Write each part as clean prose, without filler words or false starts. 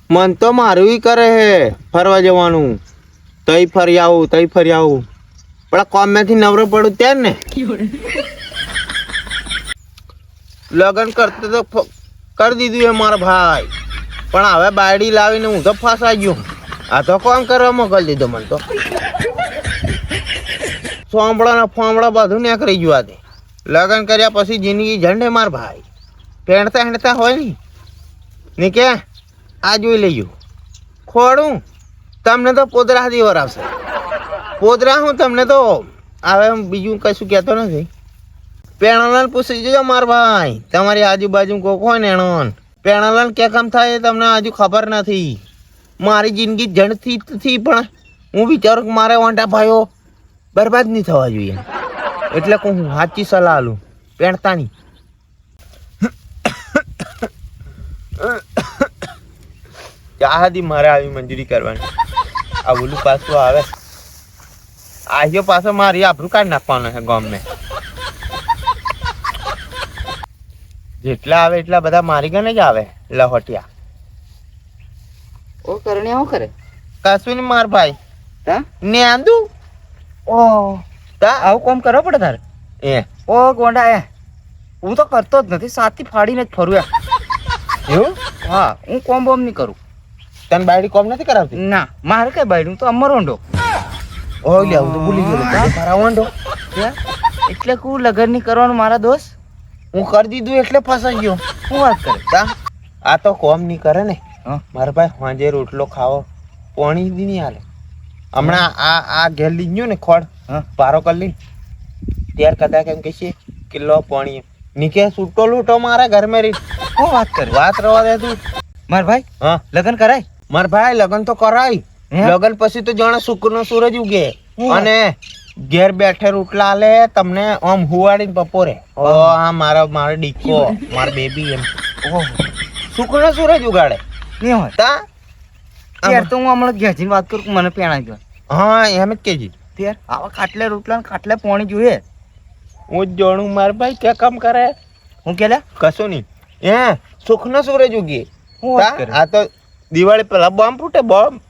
મન તો મારું કરે હે ફરવા જવાનું, તઈ ફરી આવું પણ કોમમાંથી નવરો પડું ત્યાં ને લગન કરતો તો કરી દીધું એ મારા ભાઈ, પણ હવે બાયડી લાવીને હું તો ફસાઈ ગયો. આ તો કોમ કરવા મોકલી દીધો મને તો. સોંભળો ફોંભળો બધું નીકળી ગયું. આજે લગન કર્યા પછી જિંદગી ઝંડે માર ભાઈ. હેણતા હોય ને કે આ જોઈ લઈયું ખોડું તમને તો પોદરા દીવર આવશે. પોદરા હું તમને તો હવે બીજું કશું કહેતો નથી. પેણાલાલ પૂછી જજો માર ભાઈ, તમારી આજુબાજુ કોક હોય ને એનો પેણાલાલ કે કામ થાય એ તમને હજુ ખબર નથી. મારી જિંદગી જણથી પણ હું વિચારું કે મારે વાંટા ભાઈઓ બરબાદ નહીં થવા જોઈએ, એટલે હું સાચી સલાહ આલું પેણતાની. ચાહદી મારે આવી મંજૂરી કરવાની. આ ઓલું પાછું આવે આયો પાછો મારી આબરૂ કાઢી નાખવાનો છે ગામને. જેટલા આવે એટલા બધા મારી ગણે જ આવે લહોટિયા. ઓ કરણ્યા શું કરે? કશું નહીં માર ભાઈ. તા ને આંદુ ઓ તા આવું કામ કરવો પડે તારે. એ ઓ ગોંડા હું તો કરતો જ નથી, સાથી ફાડીને જ ફરું એવું? હા, હું કોમ બોમ નહીં કરું. તને બાયડી કોમ નથી કરાવતી? ના, મારે કઈ બાયડી, હું તો અમરોંડો. ઓ લે હું તો ભૂલી ગયો. મારા વાંઢો એટલે હું લગન નહીં કરવાનું મારા દોસ્ત. હું કરી દીધું એટલે ફસાઈ ગયો. શું વાત કરે? તા આ તો કોમ નહીં કરે ને. હા મારા ભાઈ સાંજે રોટલો ખાવો પાણી દી નહીં હાલે. હમણાં આ ઘેર લઈ ગયો ને ખોડ પારો કરી લઈ ત્યાર કદાચ એમ કે છે કિલો પાણી નીકે છૂટો લૂટો મારા ઘર માં રહી. શું વાત કરે? વાત રવા દે તું. માર ભાઈ હા લગન કરાય? મારા ભાઈ લગન તો કરાય. લગન પછી તો જાણે શુક્રનો સૂરજ ઉગે અને ઘેર બેઠે રોટલા આલે તમને આમ હુવાડીને બપોરે. ઓ આ મારા ડીકો મારા બેબી એમ શુક્રનો સૂરજ ઉગાડે નહીં હોય તા. ત્યાર તો હું હમણાં ઘેજીને વાત કરું કે મને પેણાઈ ગયો. હા એમ જ કેજી. ત્યાર આવા ખાટલે રોટલા ને ખાટલે પાણી જોઈએ. હું જ જાણું મારા ભાઈ કે કામ કરે. હું કેલા કશું નહીં. સુખનો સૂરજ ઉગે. હું વાત કરે? આ તો દિવાળી પેલા બોમ્બ ફૂટે બોમ્બ.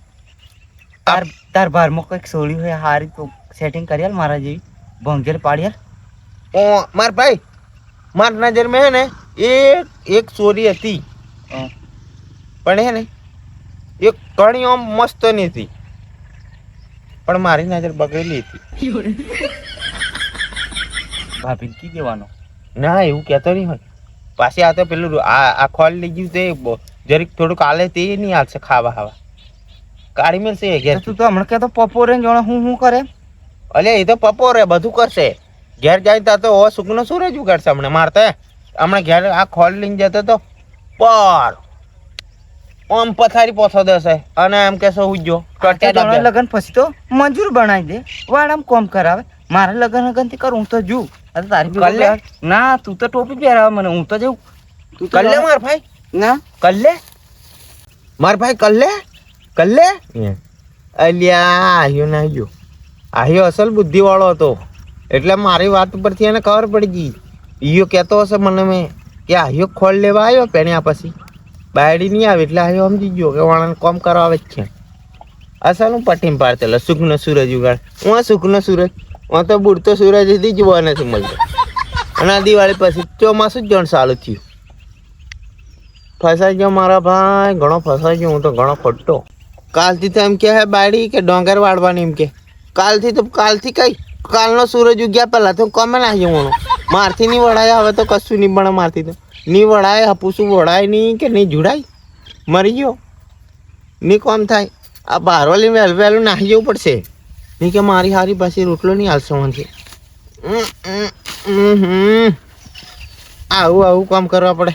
તાર બારમાં કંઈક સોળી હોય હારી તો સેટિંગ કરી આલ મારા જેવી ભંગેર પાડી આલ. ઓ માર ભાઈ માર નજર મેં હે ને એક ચોરી હતી પણ હે ને એક ઘણી આમ મસ્ત ની હતી પણ મારી નજર બગડેલી હતી. ભાભી કી દેવાનો? ના એવું કહેતો નહીં હોય. પાછી આ તો પેલું આ ખોલ લઈ ગયું તે જરીક થોડુંક આલે તે નહીં હાલશે ખાવા ખાવા કાઢી મેળશે ઘેર. તું તો હમણાં કહેતો પપોરે જોણે હું કરે? અલે એ તો પપોરે બધું કરશે. ઘેર જાય તા તો સુખનો સૂરજ ઉગાડશે. હમણાં મારતા હમણાં ઘેર આ ખોલ લઈને જતો તો પર આમ પથારી પોથો દેશે અને એમ કે સૌ જો લગન પછી તો મંજૂર બનાવી દે વાડામ કોમ કરાવે. મારે લગન થી કરું હું તો જુ તારી ના તું તો ટોપી પહેરાવે મને, હું તો જઉં. તું કલ્લે માર ભાઈ ના કલ્લે માર ભાઈ કલ્લે અલ્યા આયો ના આયો અસલ બુદ્ધિ વાળો હતો એટલે મારી વાત ઉપરથી એને ખબર પડી ગઈ. ઈયો કહેતો હશે મને મેં કે આયો ખોલ લેવા આવ્યો પેણ્યા પછી બાયડી નહીં આવે એટલે આયો સમજી ગયો કે વાળાને કોમ કરવા આવે જ છે. અસલ હું પટ્ટીમ પાડતેલો સુખનો સૂરજ ઉગાડ. હું સુખનો સૂરજ હું તો બુડતો સૂરજ હજી જોવા નથી મળતો. અને આ દિવાળી પછી ચોમાસું જ જણ સારું થયું. ફસાઈ ગયો મારા ભાઈ, ઘણો ફસાઈ ગયો હું તો, ઘણો ખોટો. કાલથી તો એમ કે હે બાયડી કે ડોંગર વાળવાની એમ કે કાલથી કઈ કાલનો સૂરજ ઉગ્યા પહેલા તો કોમે નાખી જવાનું. મારથી નહીં વળાય હવે તો કશું નહીં બને. મારથી તો નહીં વળાય, હપુસું વળાય નહીં કે નહીં જોડાય. મરી ગયો નહીં કોમ થાય. આ બારવાલી વહેલું નાખી જવું પડશે નહીં કે મારી હારી પાસે રોટલો નહીં હાલશો છે. આવું કામ કરવા પડે.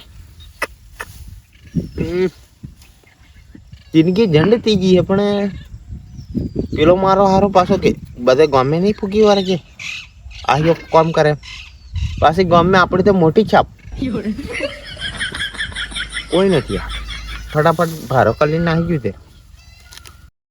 જિંદગી ઝંડ થઈ ગઈ છે પણ પેલો મારો હારો પાછો કે બધે ગામે નહીં ફૂકી વાળે છે. આયો કામ કરે પાછી ગામમાં આપણી તો મોટી છાપ કોઈ નથી. ફટાફટ ભારો કરી નાખી ગયું તે